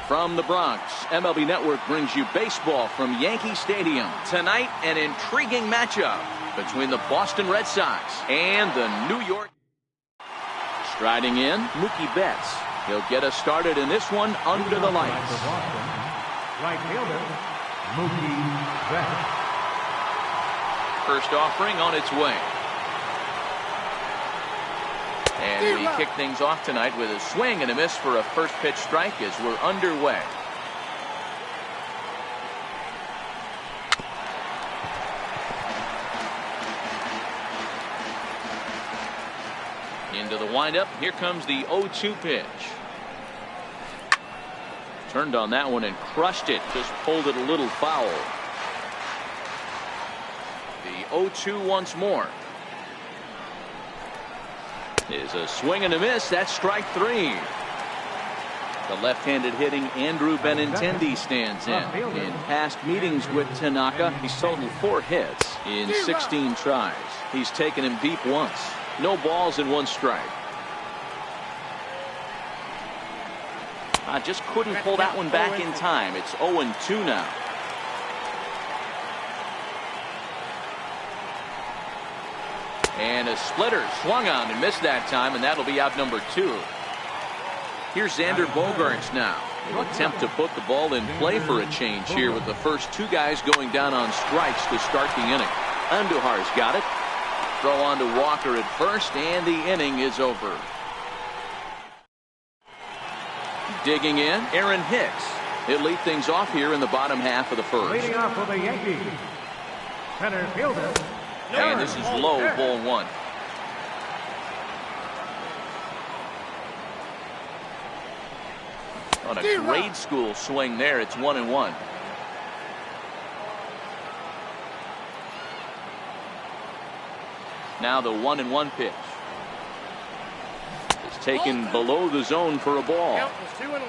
From the Bronx, MLB Network brings you baseball from Yankee Stadium. Tonight, an intriguing matchup between the Boston Red Sox and the New York. Striding in, Mookie Betts. He'll get us started in this one under the lights. Right fielder, Mookie Betts. First offering on its way. And we kick things off tonight with a swing and a miss for a first pitch strike as we're underway. Into the windup. Here comes the 0-2 pitch. Turned on that one and crushed it. Just pulled it a little foul. The 0-2 once more. Is a swing and a miss. That's strike three. The left-handed hitting Andrew Benintendi stands in. In past meetings with Tanaka, he's totaled 4 hits in 16 tries. He's taken him deep once. No balls and 1 strike. I just couldn't pull that one back in time. It's 0-2 now. And a splitter swung on and missed that time, and that'll be out number 2. Here's Xander Bogaerts now. He'll attempt to put the ball in play for a change here with the first 2 guys going down on strikes to start the inning. Andujar's got it. Throw on to Walker at first, and the inning is over. Digging in, Aaron Hicks. He'll lead things off here in the bottom half of the first. Leading off for the Yankees, center fielder. And this is low, ball 1. On a grade school swing there, it's 1-1. Now the 1-1 pitch. It's taken below the zone for a ball. Count was 2-1.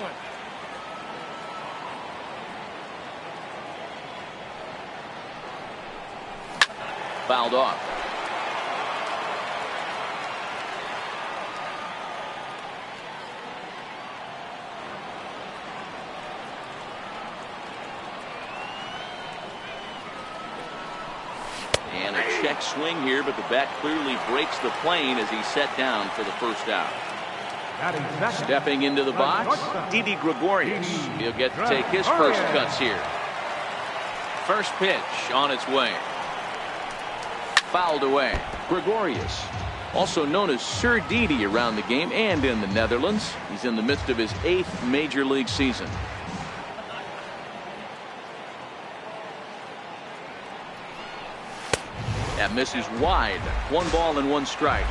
Fouled off. And a check swing here, but the bat clearly breaks the plane as he's set down for the first out. Stepping into the box, Didi Gregorius. He'll get to take his first cuts here. First pitch on its way. Fouled away. Gregorius, also known as Sir Didi around the game and in the Netherlands. He's in the midst of his 8th major league season. That misses wide. 1 ball and 1 strike.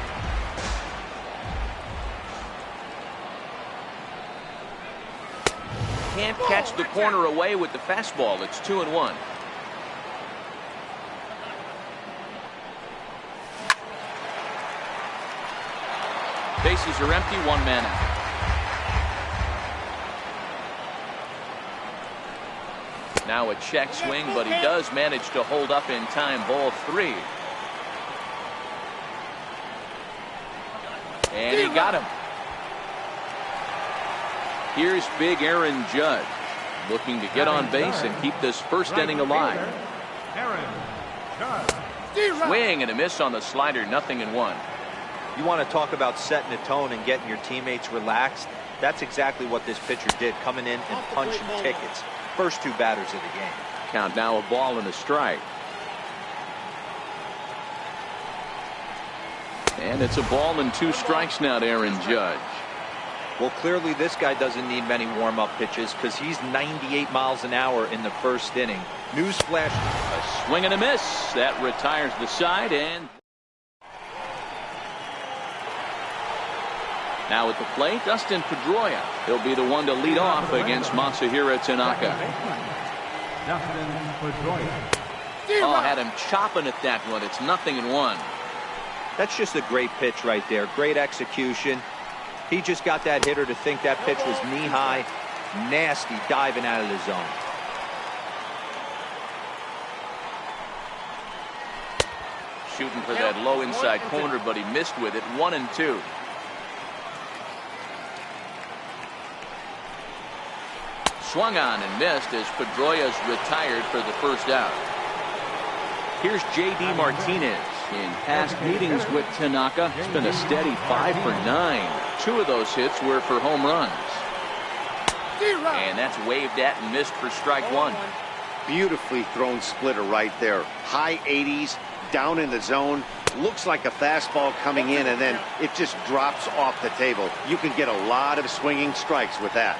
Can't catch the corner away with the fastball. It's 2-1. Bases are empty, 1 man out. Now a check swing, but he does manage to hold up in time. Ball 3. And he got him. Here's big Aaron Judge, looking to get on base and keep this first inning alive. Swing and a miss on the slider, 0-1. You want to talk about setting the tone and getting your teammates relaxed? That's exactly what this pitcher did, coming in and punching tickets. First 2 batters of the game. Count now, a ball and a strike. And it's a ball and 2 strikes now to Aaron Judge. Well, clearly this guy doesn't need many warm-up pitches because he's 98 miles an hour in the first inning. Newsflash. A swing and a miss. That retires the side. And now at the plate, Dustin Pedroia. He'll be the one to lead off against Masahiro Tanaka. Dustin Pedroia. Oh, had him chopping at that one. It's 0-1. That's just a great pitch right there. Great execution. He just got that hitter to think that pitch was knee-high. Nasty diving out of the zone. Shooting for that low inside corner, but he missed with it. 1-2. swung on and missed as Pedroia's retired for the first out. Here's J.D. Martinez. In past meetings with Tanaka, it's been a steady 5 for 9. 2 of those hits were for home runs. And that's waved at and missed for strike 1. Beautifully thrown splitter right there. High 80s, down in the zone. Looks like a fastball coming in, and then it just drops off the table. You can get a lot of swinging strikes with that.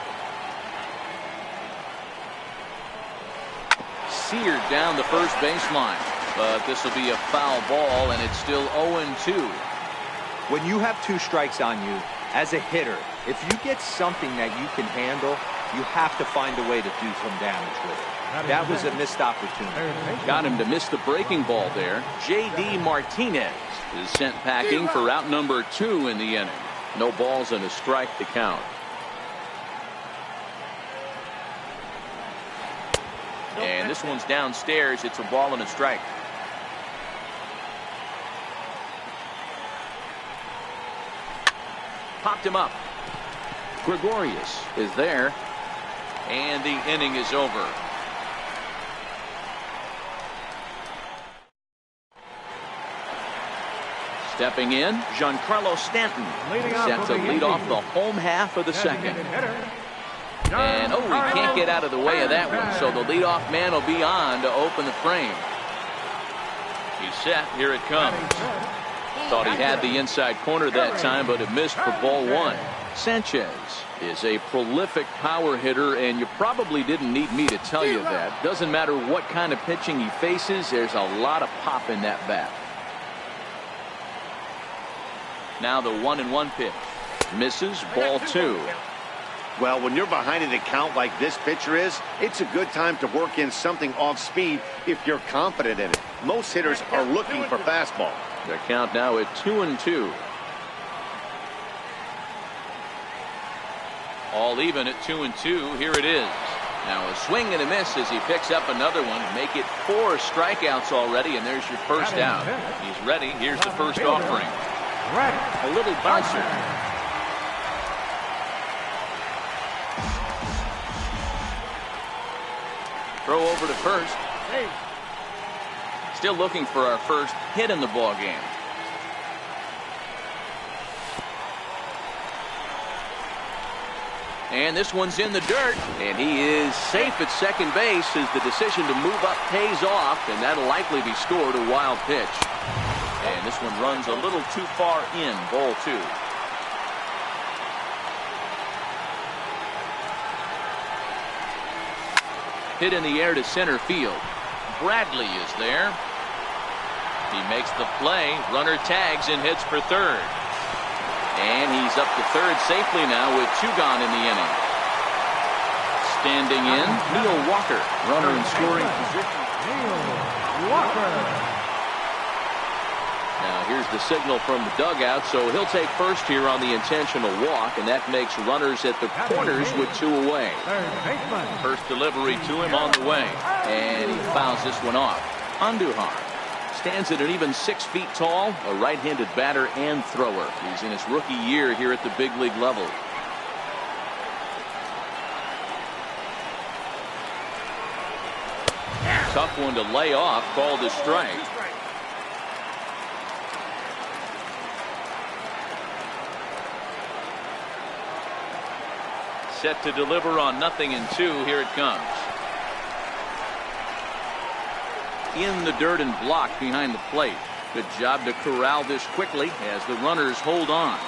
Seared down the first baseline. But this will be a foul ball, and it's still 0-2. When you have 2 strikes on you, as a hitter, if you get something that you can handle, you have to find a way to do some damage with it. That was a missed opportunity. Got him to miss the breaking ball there. J.D. Martinez is sent packing for out number 2 in the inning. No balls and a strike to count. And this one's downstairs. It's a ball and a strike. Popped him up. Gregorius is there. And the inning is over. Stepping in, Giancarlo Stanton. Set to lead off the home half of the second. And, oh, he can't get out of the way of that one, so the leadoff man will be on to open the frame. He's set. Here it comes. Thought he had the inside corner that time, but it missed for ball 1. Sanchez is a prolific power hitter, and you probably didn't need me to tell you that. Doesn't matter what kind of pitching he faces, there's a lot of pop in that bat. Now the 1-1 pitch. Misses, ball 2. Well, when you're behind in a count like this pitcher is, it's a good time to work in something off speed if you're confident in it. Most hitters are looking for fastball. The count now at 2-2. All even at 2-2. Here it is. Now a swing and a miss as he picks up another one. Make it 4 strikeouts already, and there's your first out. He's ready. Here's the first offering. A little bouncer. Throw over to first. Still looking for our first hit in the ball game. And this one's in the dirt, and he is safe at second base as the decision to move up pays off, and that'll likely be scored a wild pitch. And this one runs a little too far in, ball 2. Hit in the air to center field. Bradley is there. He makes the play. Runner tags and hits for third. And he's up to third safely now with 2 gone in the inning. Standing in, Neil Walker. Runner in scoring position. Neil Walker. Now here's the signal from the dugout, so he'll take first here on the intentional walk, and that makes runners at the corners with 2 away. First delivery to him on the way, and he fouls this one off. Andujar stands at an even 6 feet tall, a right-handed batter and thrower. He's in his rookie year here at the big league level. Tough one to lay off, called a strike. Set to deliver on 0-2. Here it comes. In the dirt and blocked behind the plate. Good job to corral this quickly as the runners hold on.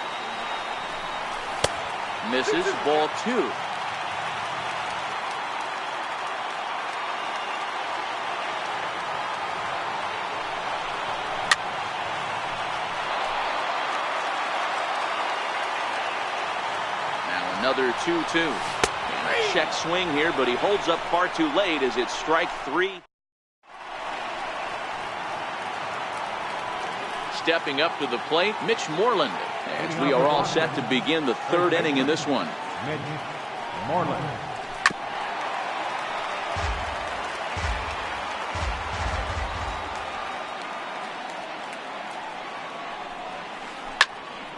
Misses, ball 2. Now another 2-2. And a check swing here, but he holds up far too late as it's strike 3. Stepping up to the plate, Mitch Moreland, as we are all set to begin the 3rd inning in this one. Mitch Moreland.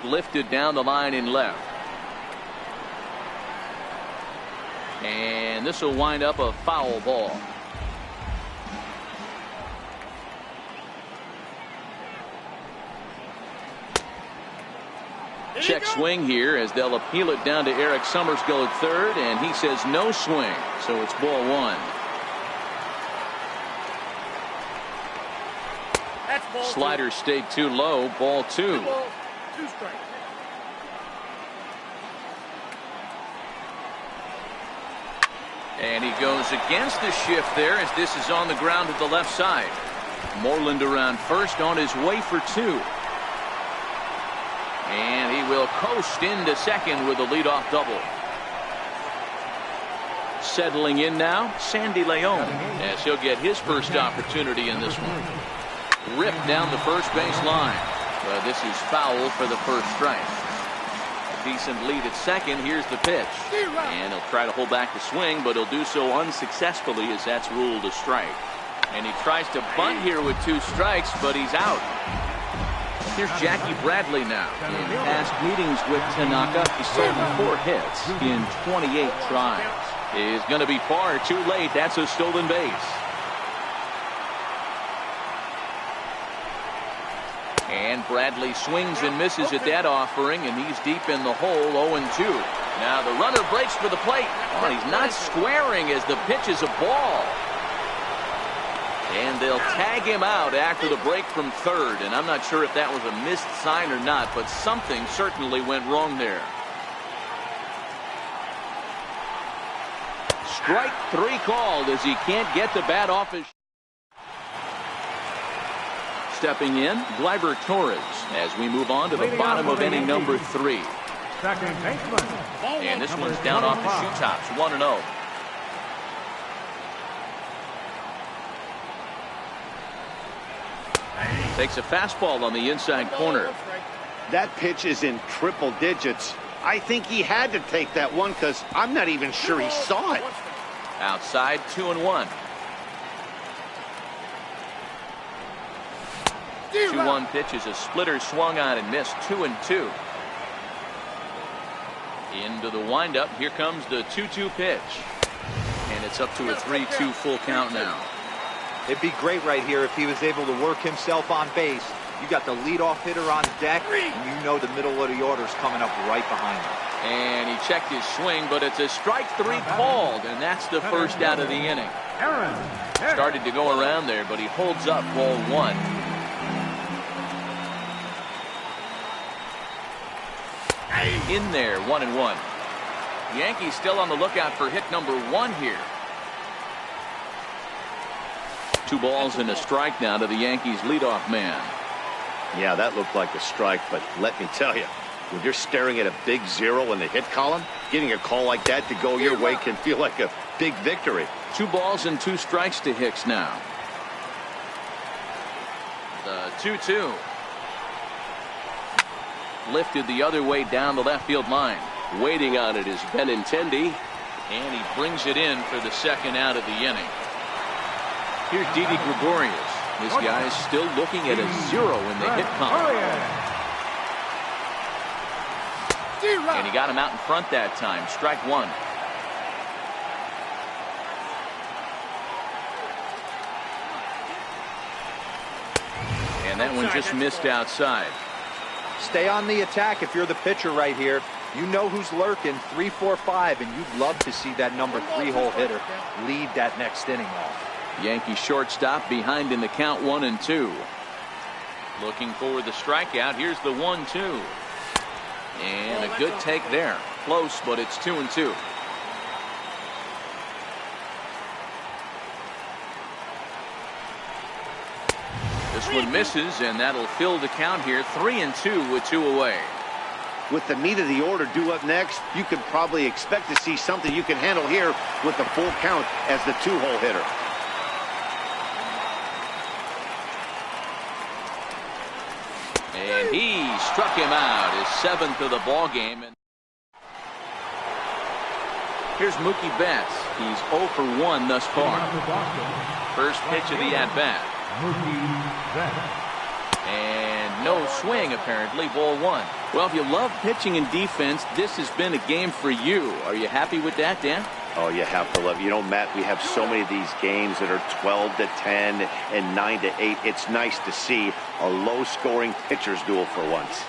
Lifted down the line in left. And this will wind up a foul ball. Check swing here as they'll appeal it down to Eric Summersgill at third, and he says no swing, so it's ball one. Slider stayed too low, ball two. Two strikes. And he goes against the shift there as this is on the ground to the left side. Moreland around first on his way for two. And he will coast into second with a leadoff double. Settling in now, Sandy Leon, as he'll get his first opportunity in this one. Ripped down the first base line. But this is foul for the first strike. A decent lead at second. Here's the pitch. And he'll try to hold back the swing, but he'll do so unsuccessfully as that's ruled a strike. And he tries to bunt here with two strikes, but he's out. Here's Jackie Bradley now. In past meetings with Tanaka, he sold 4 hits in 28 tries. He's going to be far too late. That's a stolen base. And Bradley swings and misses at that offering, and he's deep in the hole, 0-2. Now the runner breaks for the plate. Oh, he's not squaring as the pitch is a ball. And they'll tag him out after the break from third. And I'm not sure if that was a missed sign or not, but something certainly went wrong there. Strike 3 called as he can't get the bat off his. Stepping in, Gleyber Torres as we move on to the bottom of inning number 3. Second baseman. And this one's down off the shoe tops, 1-0. Takes a fastball on the inside corner. That pitch is in triple digits. I think he had to take that one because I'm not even sure he saw it. Outside, 2-1. 2-1 pitch is a splitter swung on and missed, 2-2. Into the windup. Here comes the 2-2 pitch. And it's up to a 3-2 full count now. It'd be great right here if he was able to work himself on base. You got the leadoff hitter on deck, and you know the middle of the order's coming up right behind him. And he checked his swing, but it's a strike 3 called, and that's the first out of the inning. Started to go around there, but he holds up ball 1. In there, 1-1. Yankees still on the lookout for hit number 1 here. 2 balls and a strike now to the Yankees leadoff man. Yeah, that looked like a strike, but let me tell you, when you're staring at a big 0 in the hit column, getting a call like that to go your way can feel like a big victory. 2 balls and 2 strikes to Hicks now. The 2-2. Lifted the other way down the left field line. Waiting on it is Benintendi, and he brings it in for the second out of the inning. Here's Didi Gregorius. This guy is still looking at a 0 in the hit column. And he got him out in front that time. Strike 1. And that one just missed outside. Stay on the attack if you're the pitcher right here. You know who's lurking, 3, 4, 5, and you'd love to see that number 3-hole hitter lead that next inning off. Yankee shortstop behind in the count, 1-2. Looking for the strikeout. Here's the 1-2. And a good take there. Close, but it's 2-2. This one misses, and that'll fill the count here. 3-2 with 2 away. With the meat of the order due up next, you could probably expect to see something you can handle here with the full count as the 2-hole hitter. And he struck him out, his 7th of the ball game. Here's Mookie Betts. He's 0 for 1 thus far. First pitch of the at-bat. And no swing, apparently. Ball 1. Well, if you love pitching and defense, this has been a game for you. Are you happy with that, Dan? Oh, you have to love. You know, Matt, we have so many of these games that are 12-10 and 9-8. It's nice to see a low-scoring pitcher's duel for once.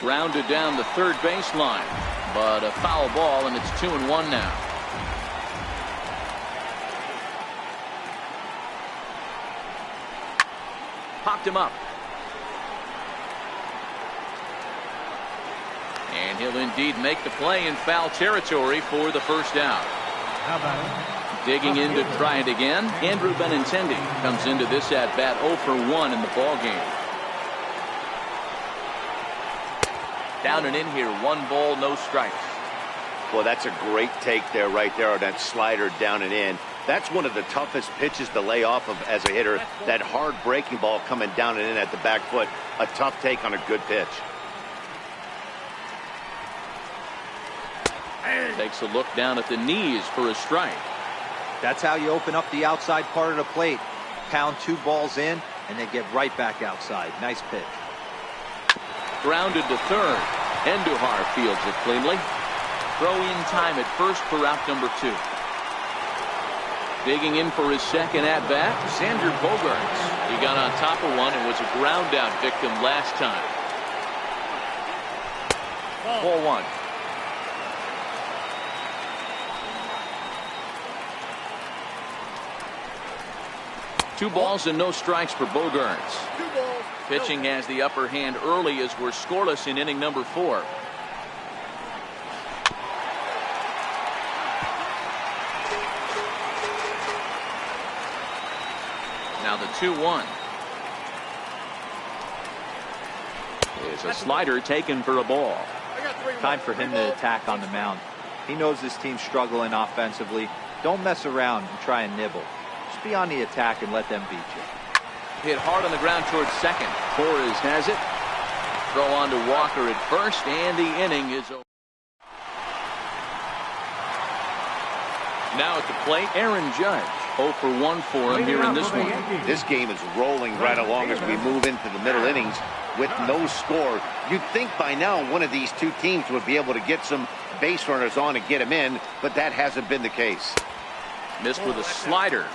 Grounded down the third baseline, but a foul ball, and it's 2-1 now. Popped him up. And he'll indeed make the play in foul territory for the first out. How about it? Digging in to try it again, Andrew Benintendi comes into this at-bat 0 for 1 in the ballgame. Down and in here, 1 ball, no strikes. Well, that's a great take there, right there, on that slider down and in. That's one of the toughest pitches to lay off of as a hitter. That hard breaking ball coming down and in at the back foot. A tough take on a good pitch. Takes a look down at the knees for a strike. That's how you open up the outside part of the plate. Pound 2 balls in, and then get right back outside. Nice pitch. Grounded to third. Andujar fields it cleanly. Throw in time at first for out number 2. Digging in for his second at-bat, Xander Bogaerts. He got on top of one and was a ground-out victim last time. Ball 1. Two balls and no strikes for Bogaerts. Pitching has the upper hand early as we're scoreless in inning number 4. Now the 2-1. Is a slider taken for a ball. Time for him to attack on the mound. He knows this team's struggling offensively. Don't mess around and try and nibble. Just be on the attack and let them beat you. Hit hard on the ground towards second. Torres has it. Throw on to Walker at first, and the inning is over. Now at the plate, Aaron Judge. 0 for 1 for him here in this one. This game is rolling right along as we move into the middle innings with no score. You'd think by now one of these two teams would be able to get some base runners on and get them in, but that hasn't been the case. Missed with a slider.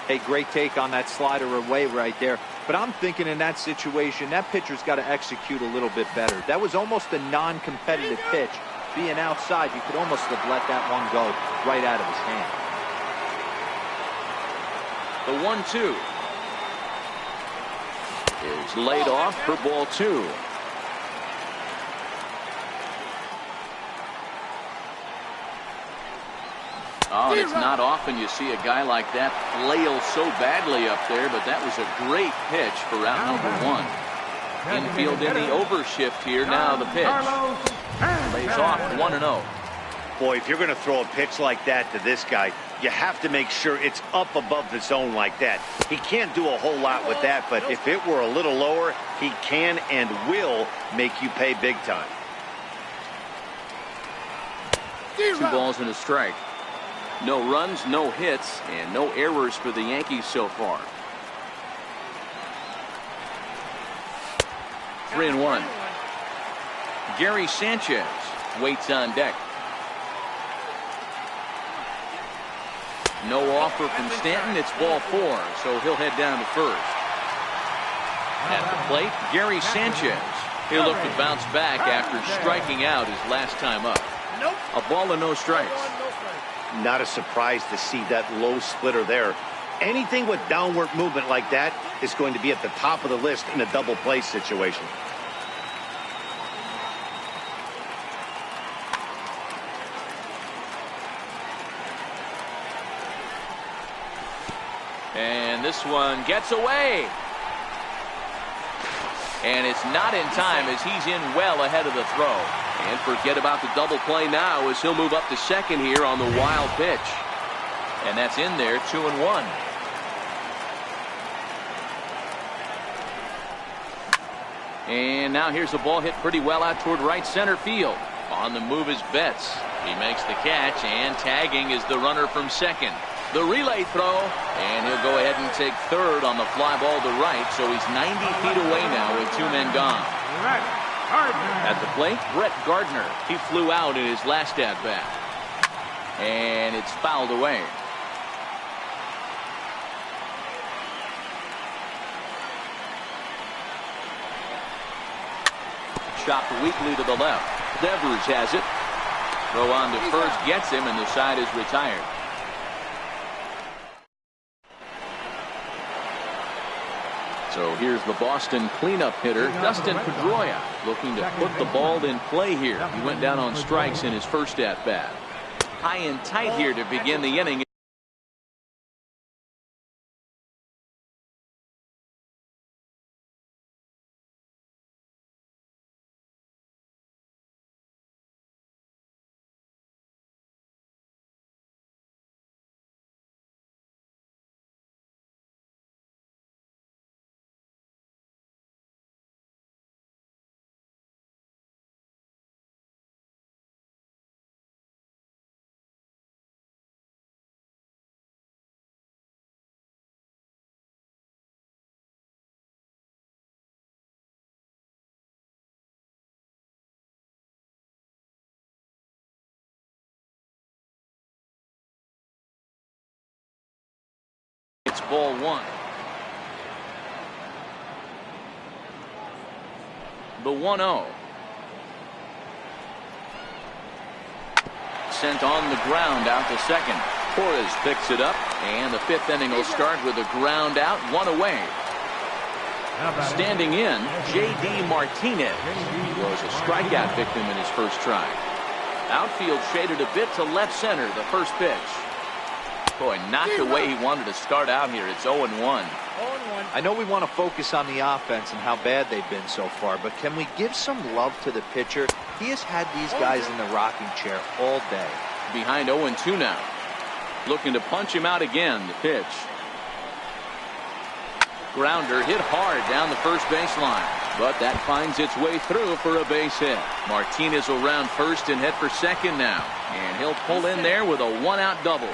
Hey, great take on that slider away right there. But I'm thinking in that situation, that pitcher's got to execute a little bit better. That was almost a non-competitive pitch. Being outside, you could almost have let that one go right out of his hand. The 1-2 is laid off for ball 2. Oh, and it's not often you see a guy like that flail so badly up there, but that was a great pitch for out number 1. Infield in the overshift here. Now the pitch. Lays off 1-0. Boy, if you're going to throw a pitch like that to this guy, you have to make sure it's up above the zone like that. He can't do a whole lot with that, but if it were a little lower, he can and will make you pay big time. 2 balls and a strike. No runs, no hits, and no errors for the Yankees so far. 3-1. Gary Sanchez waits on deck. No offer from Stanton. It's ball 4, so he'll head down to first. At the plate, Gary Sanchez. He'll look to bounce back after striking out his last time up. A ball and no strikes. Not a surprise to see that low splitter there. Anything with downward movement like that is going to be at the top of the list in a double play situation. And this one gets away. And it's not in time as he's in well ahead of the throw. And forget about the double play now as he'll move up to second here on the wild pitch. And that's in there, 2-1. And now here's a ball hit pretty well out toward right center field. On the move is Betts. He makes the catch, and tagging is the runner from second. The relay throw, and he'll go ahead and take third on the fly ball to right, so he's 90 feet away now with 2 men gone. At the plate, Brett Gardner. He flew out in his last at-bat. And it's fouled away. Chopped weakly to the left. Devers has it. Throw on to first gets him, and the side is retired. So here's the Boston cleanup hitter, Dustin Pedroia, looking to put the ball in play here. He went down on strikes in his first at-bat. High and tight here to begin the inning. It's ball one. The 1-0. Sent on the ground out to second. Torres picks it up, and the fifth inning will start with a ground out, one away. Standing in, J.D. Martinez. He was a strikeout victim in his first try. Outfield shaded a bit to left center, the first pitch. Boy, not the way he wanted to start out here. It's 0-1. I know we want to focus on the offense and how bad they've been so far, but can we give some love to the pitcher? He has had these guys in the rocking chair all day. Behind 0-2 now. Looking to punch him out again. The pitch. Grounder hit hard down the first baseline, but that finds its way through for a base hit. Martinez will round first and head for second now, and he'll pull in there with a one-out double.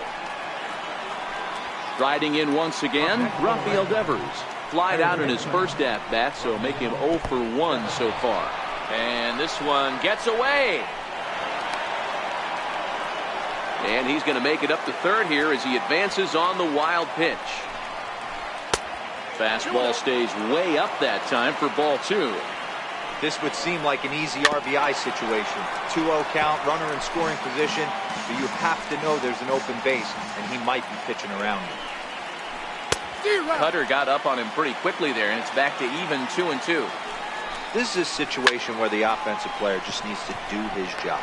Riding in once again, Rafael Devers. Flied out in his first at-bat, so make him 0 for 1 so far. And this one gets away. And he's going to make it up to third here as he advances on the wild pitch. Fastball stays way up that time for ball two. This would seem like an easy RBI situation. 2-0 count, runner in scoring position, but you have to know there's an open base, and he might be pitching around you. Cutter got up on him pretty quickly there, and it's back to even 2-2. This is a situation where the offensive player just needs to do his job.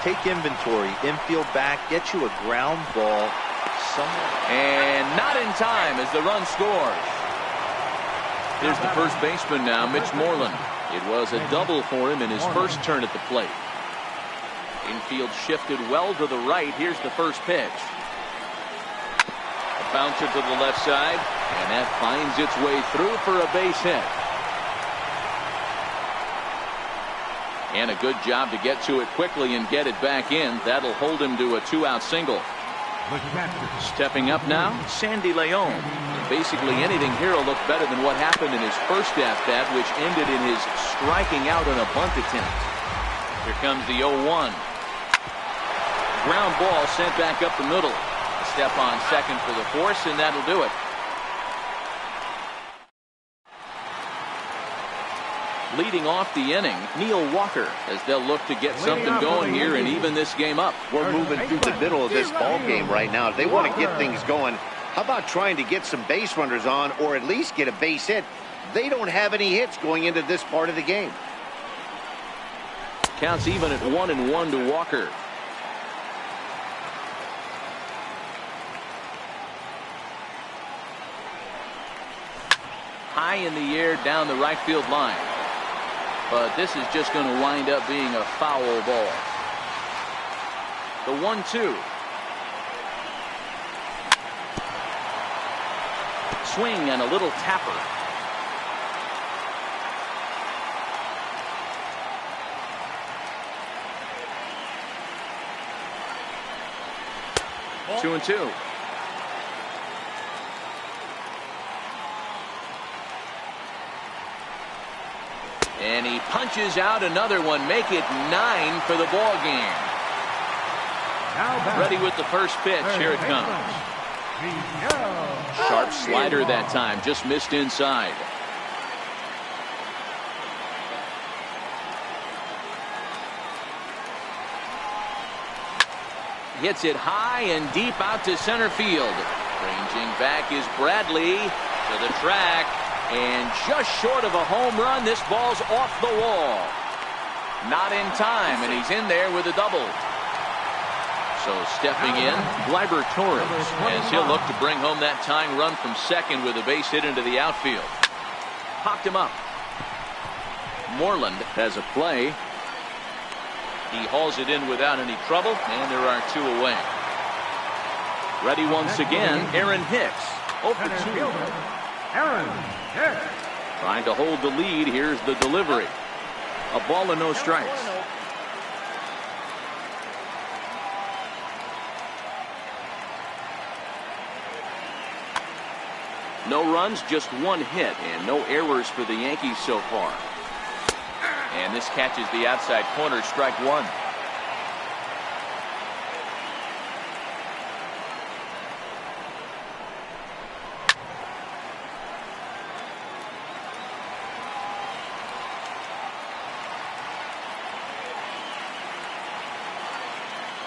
Take inventory, infield back, get you a ground ball somewhere. And not in time as the run scores. Here's the first baseman now, Mitch Moreland. It was a double for him in his first turn at the plate. Infield shifted well to the right. Here's the first pitch. A bouncer to the left side, and that finds its way through for a base hit. And a good job to get to it quickly and get it back in. That'll hold him to a 2-out single. Stepping up now, Sandy Leon. Basically anything here will look better than what happened in his first at-bat, which ended in his striking out on a bunt attempt. Here comes the 0-1. Ground ball sent back up the middle. A step on second for the force, and that'll do it. Leading off the inning, Neil Walker, as they'll look to get something going here and even this game up. We're moving through the middle of this ball game right now. They want to get things going. How about trying to get some base runners on, or at least get a base hit? They don't have any hits going into this part of the game. Counts even at 1-1 to Walker. High in the air down the right field line. But this is just going to wind up being a foul ball. The 1-2. Swing and a little tapper. Ball. 2-2. And And he punches out another one. Make it 9 for the ball game. Ready with the first pitch. Here it comes. Sharp slider that time. Just missed inside. Hits it high and deep out to center field. Ranging back is Bradley to the track. And just short of a home run, this ball's off the wall. Not in time, and he's in there with a double. So stepping in, Gleyber Torres, as he'll look to bring home that tying run from second with a base hit into the outfield. Popped him up. Moreland has a play. He hauls it in without any trouble, and there are 2 away. Ready once again, Aaron Hicks. 0 for 2. Aaron Hicks. Trying to hold the lead. Here's the delivery. A ball and no strikes. No runs, just 1 hit, and no errors for the Yankees so far. And this catches the outside corner, strike 1.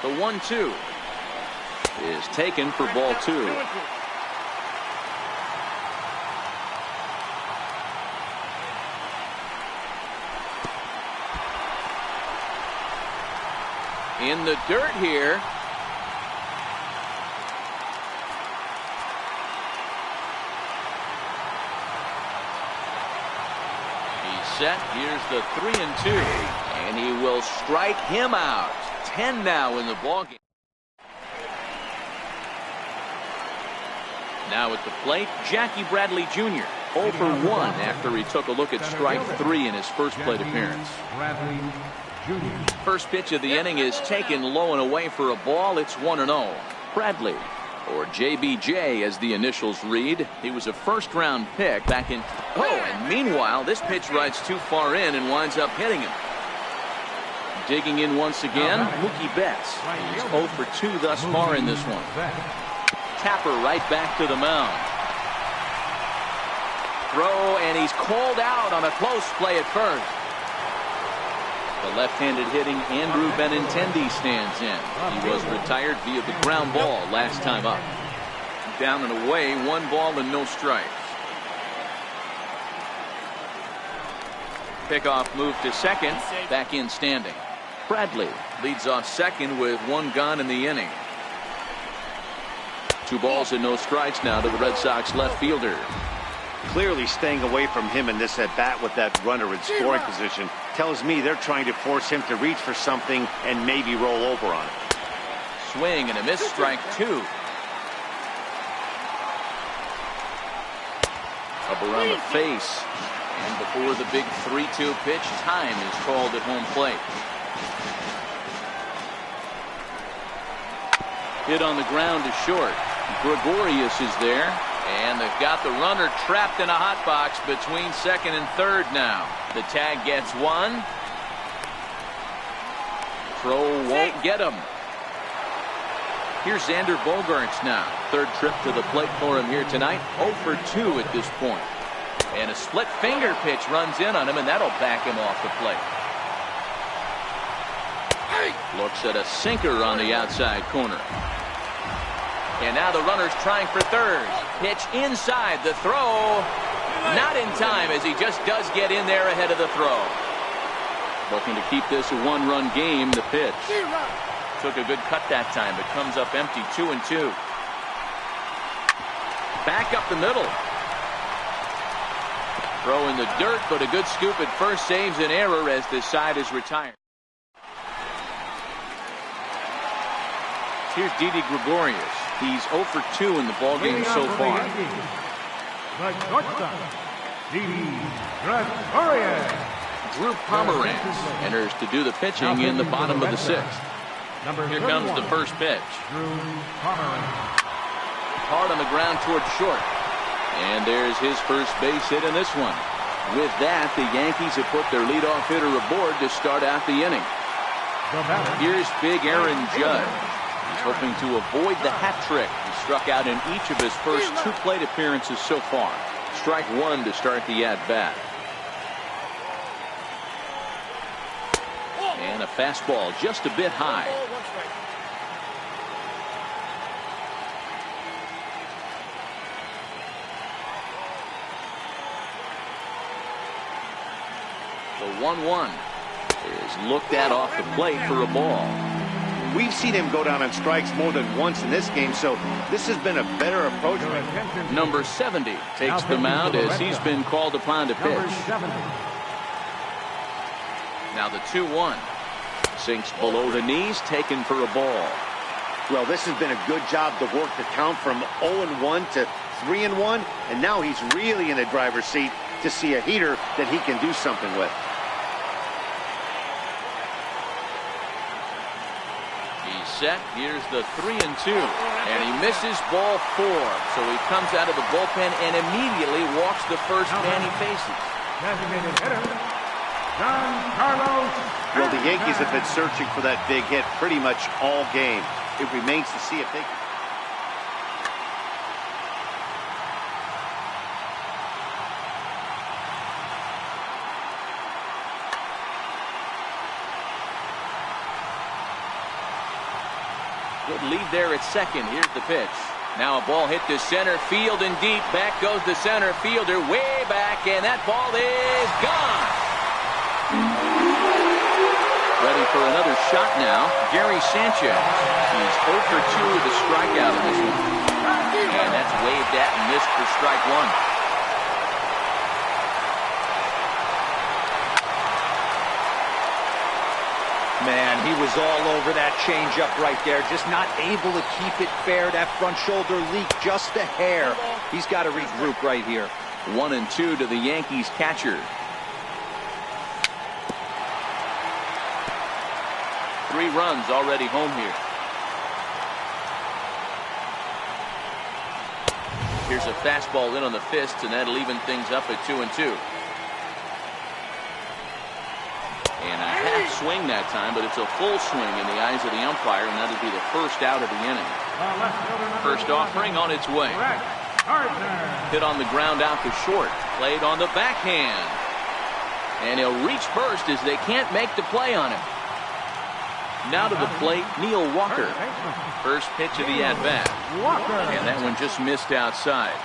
The 1-2 is taken for ball 2. In the dirt here. He's set. Here's the 3-2. And he will strike him out. 10 now in the ballgame. Now at the plate, Jackie Bradley Jr. 0 for 1 after he took a look at strike 3 in his first plate appearance. First pitch of the inning is taken low and away for a ball. It's 1-0. Bradley, or JBJ as the initials read. He was a first-round pick back in. Oh, and meanwhile, this pitch rides too far in and winds up hitting him. Digging in once again, Mookie Betts. He's 0 for 2 thus far in this one. Tapper right back to the mound. Throw, and he's called out on a close play at first. The left-handed hitting Andrew Benintendi stands in. He was retired via the ground ball last time up. Down and away, 1 ball and no strikes. Pickoff move to second, back in standing. Bradley leads off second with 1 gone in the inning. 2 balls and no strikes now to the Red Sox left fielder. Clearly staying away from him in this at-bat with that runner in scoring position tells me they're trying to force him to reach for something and maybe roll over on it. Swing and a miss, strike 2. Up around the face. And before the big 3-2 pitch, time is called at home plate. Hit on the ground to short. Gregorius is there. And they've got the runner trapped in a hot box between second and third now. The tag gets 1. Throw won't get him. Here's Xander Bogaerts now. Third trip to the plate for him here tonight. 0 for 2 at this point. And a split finger pitch runs in on him, and that'll back him off the plate. Looks at a sinker on the outside corner. And now the runner's trying for third. Pitch inside. The throw not in time, as he just does get in there ahead of the throw. Looking to keep this a 1-run game. The pitch took a good cut that time, but comes up empty. 2-2. Back up the middle. Throw in the dirt, but a good scoop at first saves an error as this side is retired. Here's Didi Gregorius. He's 0 for 2 in the ballgame so far. Drew Pomeranz enters to do the pitching in the bottom of the 6th. Here comes the first pitch. Hard on the ground toward short. And there's his first base hit in this one. With that, the Yankees have put their leadoff hitter aboard to start out the inning. Here's big Aaron Judge. He's hoping to avoid the hat trick. He struck out in each of his first 2 plate appearances so far. Strike 1 to start the at-bat. And a fastball just a bit high. The 1-1 is looked at off the plate for a ball. We've seen him go down on strikes more than once in this game, so this has been a better approach. Number 70 takes the mound as he's been called upon to pitch. Now the 2-1 sinks below the knees, taken for a ball. Well, this has been a good job to work the count from 0-1 to 3-1, and now he's really in the driver's seat to see a heater that he can do something with. He's set. Here's the 3-2, and he misses ball 4. So he comes out of the bullpen and immediately walks the first man he faces. Designated hitter, John Carlos. Well, the Yankees have been searching for that big hit pretty much all game. It remains to see if they can. Good lead there at second. Here's the pitch. Now a ball hit to center field and deep. Back goes the center fielder way back, and that ball is gone. Ready for another shot now, Gary Sanchez. He's 0 for 2 with a strikeout in this one. And that's waved at and missed for strike 1. Man, he was all over that changeup right there. Just not able to keep it fair. That front shoulder leaked just a hair. He's got to regroup right here. 1-2 to the Yankees catcher. 3 runs already home here. Here's a fastball in on the fists, and that'll even things up at 2-2. And a half swing that time, but it's a full swing in the eyes of the umpire, and that'll be the first out of the inning. First offering on its way. Hit on the ground out to short. Played on the backhand. And he'll reach first as they can't make the play on him. Now to the plate, Neil Walker. First pitch of the at-bat. And that one just missed outside.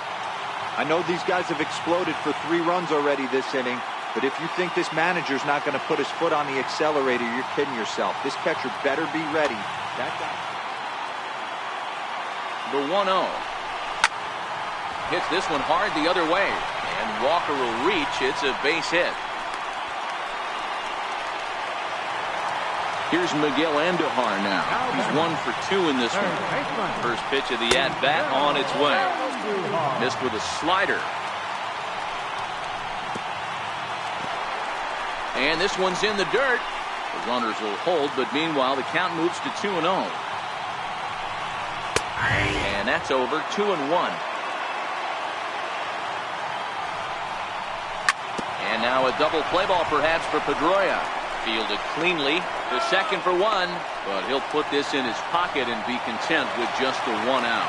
I know these guys have exploded for 3 runs already this inning, but if you think this manager's not going to put his foot on the accelerator, you're kidding yourself. This catcher better be ready. That guy. The 1-0. Hits this one hard the other way. And Walker will reach. It's a base hit. Here's Miguel Andujar now. He's 1 for 2 in this one. First pitch of the at-bat on its way. Missed with a slider. And this one's in the dirt. The runners will hold, but meanwhile the count moves to 2-0. And that's over. 2-1. And now a double play ball perhaps for Pedroia. Fielded cleanly to second for 1, but he'll put this in his pocket and be content with just the 1 out.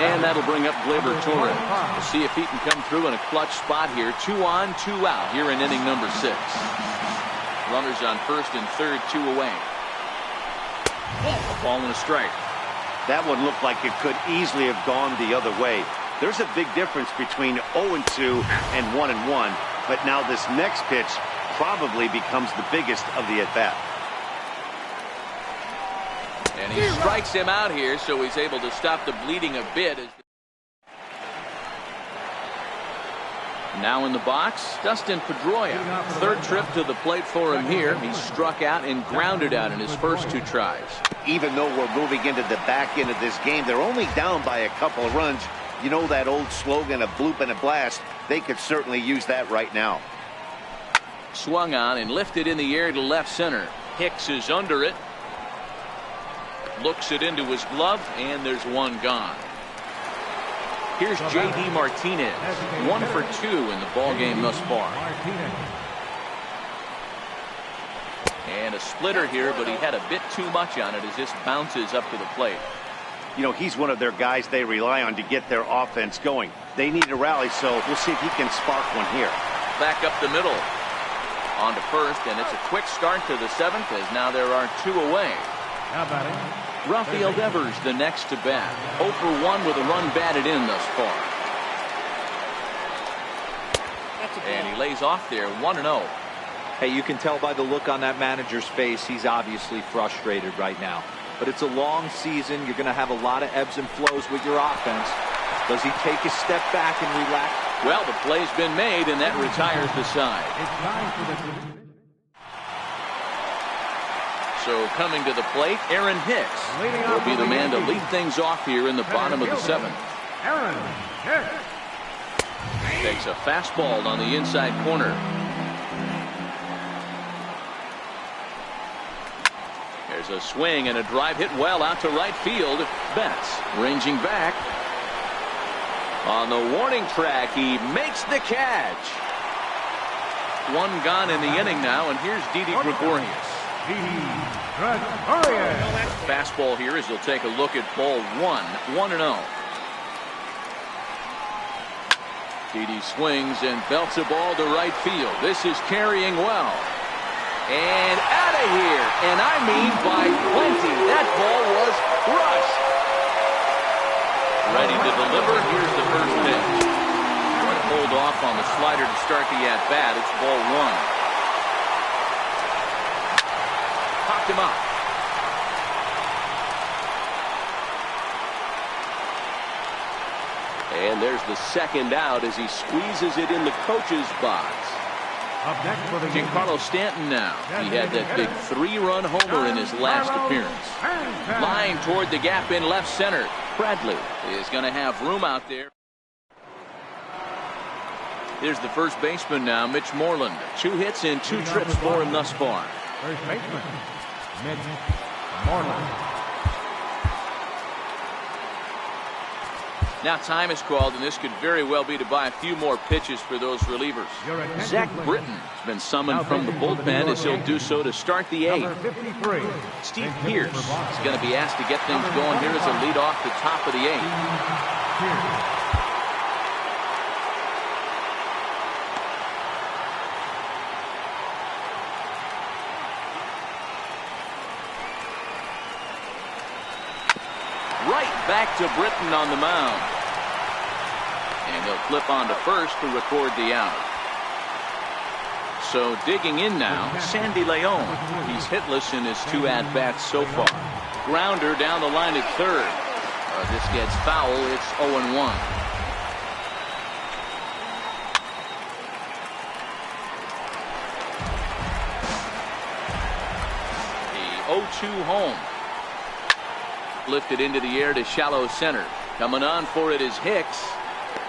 And that'll bring up Gleyber Torres. We'll see if he can come through in a clutch spot here. 2 on, 2 out here in inning number 6. Runners on first and third, 2 away. A ball and a strike. That one looked like it could easily have gone the other way. There's a big difference between 0-2 and 1-1, but now this next pitch probably becomes the biggest of the at-bat. And he strikes him out here, so he's able to stop the bleeding a bit. Now in the box, Dustin Pedroia. Third trip to the plate for him here. He struck out and grounded out in his first 2 tries. Even though we're moving into the back end of this game, they're only down by a couple of runs. You know that old slogan, a bloop and a blast? They could certainly use that right now. Swung on and lifted in the air to left center. Hicks is under it. Looks it into his glove, and there's one gone. Here's J.D. Martinez, 1 for 2 in the ballgame thus far. And a splitter here, but he had a bit too much on it as this bounces up to the plate. You know, he's one of their guys they rely on to get their offense going. They need a rally, so we'll see if he can spark one here. Back up the middle. On to first, and it's a quick start to the 7th as now there are 2 away. Rafael Devers the next to bat. 0 for 1 with a run batted in thus far. And he lays off there 1-0. Hey, you can tell by the look on that manager's face he's obviously frustrated right now. But it's a long season. You're going to have a lot of ebbs and flows with your offense. Does he take a step back and relax? Well, the play's been made, and that retires the side. So coming to the plate, Aaron Hicks will be the man to lead things off here in the bottom of the 7th. Aaron Hicks takes a fastball on the inside corner. There's a swing and a drive hit well out to right field. Betts ranging back. On the warning track, he makes the catch. 1 gone in the inning now, and here's Didi Gregorius. Fastball here as he'll take a look at ball 1, 1-0. Didi swings and belts a ball to right field. This is carrying well. And out of here, and I mean by plenty. That ball was crushed. Ready to deliver. Here's the first pitch. Hold off on the slider to start the at-bat. It's ball 1. Popped him up. And there's the second out as he squeezes it in the coach's box. Giancarlo Stanton now. He had that big 3-run homer in his last appearance. Line toward the gap in left center. Bradley is going to have room out there. Here's the first baseman now, Mitch Moreland. 2 hits and 2 trips for him thus far. First baseman, Mitch Moreland. Now time is called, and this could very well be to buy a few more pitches for those relievers. Zach Britton has been summoned from the bullpen as he'll do so to start the 8th. Steve Pearce is going to be asked to get things going here as a lead off the top of the 8th. Right back to Britton on the mound. And he'll flip on to first to record the out. So digging in now, Sandy Leon. He's hitless in his 2 at-bats so far. Grounder down the line at third. This gets foul. It's 0-1. The 0-2 home. Lifted into the air to shallow center. Coming on for it is Hicks.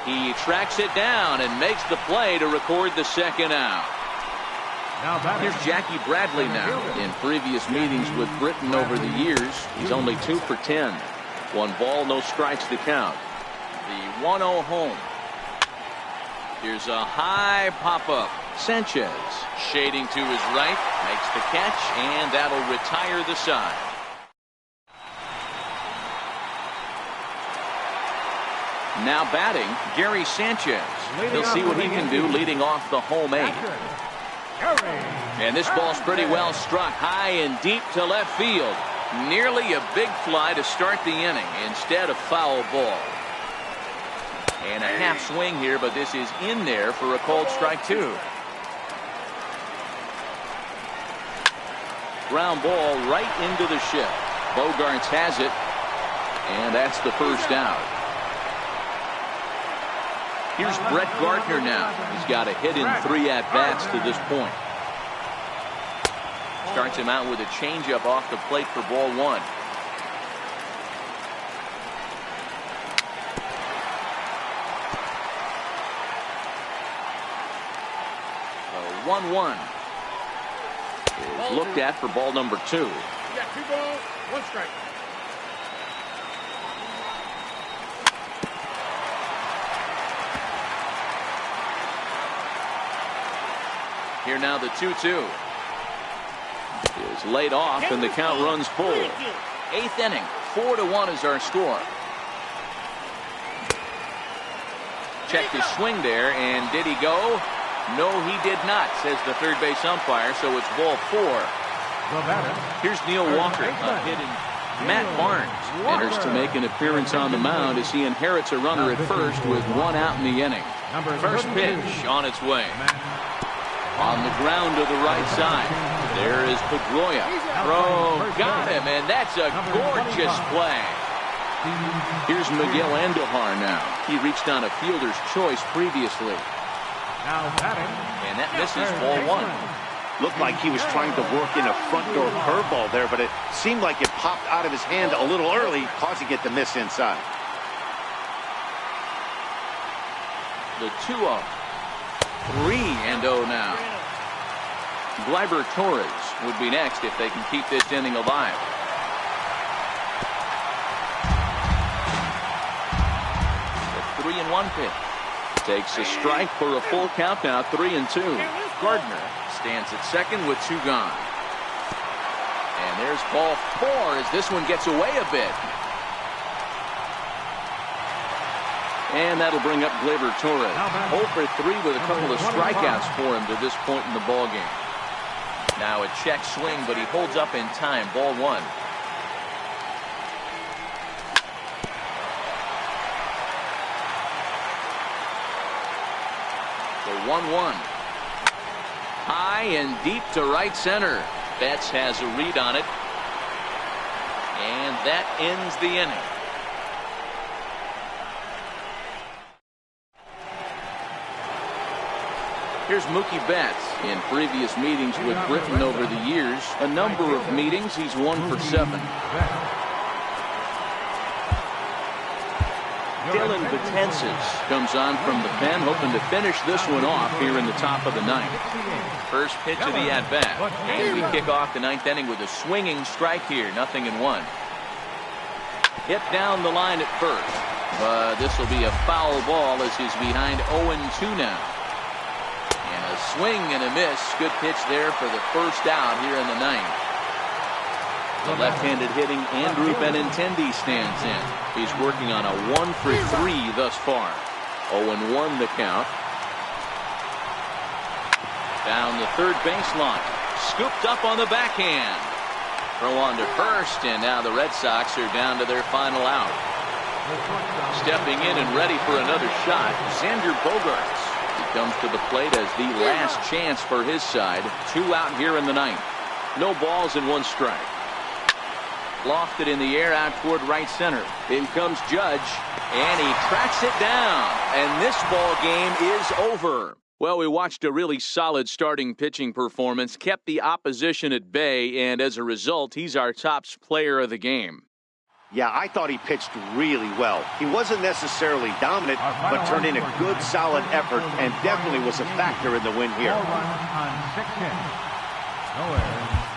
He tracks it down and makes the play to record the second out. Here's Jackie Bradley now. In previous meetings with Britton over the years, he's only 2 for 10. 1 ball, no strikes to count. The 1-0 home. Here's a high pop-up. Sanchez shading to his right, makes the catch, and that'll retire the side. Now batting, Gary Sanchez. He'll see what he can do leading off the home 8. And this ball's pretty well struck high and deep to left field. Nearly a big fly to start the inning instead of foul ball. And a half swing here, but this is in there for a called strike 2. Ground ball right into the shift. Bogarts has it, and that's the first out. Here's Brett Gardner now. He's got a hit in 3 at-bats to this point. Starts him out with a changeup off the plate for ball 1. 1-1 is looked at for ball number 2. You got 2 balls, 1 strike. Here now the 2-2. Is laid off, and the count runs full. 8th inning, 4-1 is our score. Checked his swing there, and did he go? No, he did not, says the third base umpire, so it's ball 4. Here's Neil Walker, a hit in. Matt Barnes enters to make an appearance on the mound as he inherits a runner at first with 1 out in the inning. First pitch on its way. On the ground to the right side. There is Pedroia. Throw, got him, and that's a gorgeous play. Here's Miguel Andujar now. He reached on a fielder's choice previously. And that misses ball 1. Looked like he was trying to work in a front door curveball there, but it seemed like it popped out of his hand a little early, causing it to miss inside. The 2-0. 3-0 now. Gleyber Torres would be next if they can keep this inning alive. The 3-1 pitch. Takes a strike for a full count now, 3-2. Gardner stands at second with 2 gone. And there's ball 4 as this one gets away a bit. And that'll bring up Gleyber Torres. 0 for 3 with a couple of strikeouts for him to this point in the ballgame. Now a check swing, but he holds up in time. Ball 1. The 1-1. High and deep to right center. Betts has a read on it. And that ends the inning. Here's Mookie Betts. In previous meetings with Griffin over the years, a number of meetings, he's 1 for 7. Dylan Betances comes on from the pen, hoping to finish this one off here in the top of the 9th. First pitch of the at-bat. And we kick off the 9th inning with a swinging strike here, 0-1. Hit down the line at first. But this will be a foul ball as he's behind 0-2 now. And a swing and a miss. Good pitch there for the first out here in the 9th. The left-handed hitting Andrew Benintendi stands in. He's working on a 1 for 3 thus far. 0-1 the count. Down the third baseline. Scooped up on the backhand. Throw on to first, and now the Red Sox are down to their final out. Stepping in and ready for another shot, Xander Bogaerts. He comes to the plate as the last chance for his side. 2 out here in the 9th. No balls and 1 strike. Lofted in the air out toward right center. In comes Judge, and he tracks it down. And this ball game is over. Well, we watched a really solid starting pitching performance, kept the opposition at bay, and as a result, he's our top player of the game. Yeah, I thought he pitched really well. He wasn't necessarily dominant, but turned in a good, solid effort and definitely was a factor in the win here. 4 runs on 6 hits. No errors.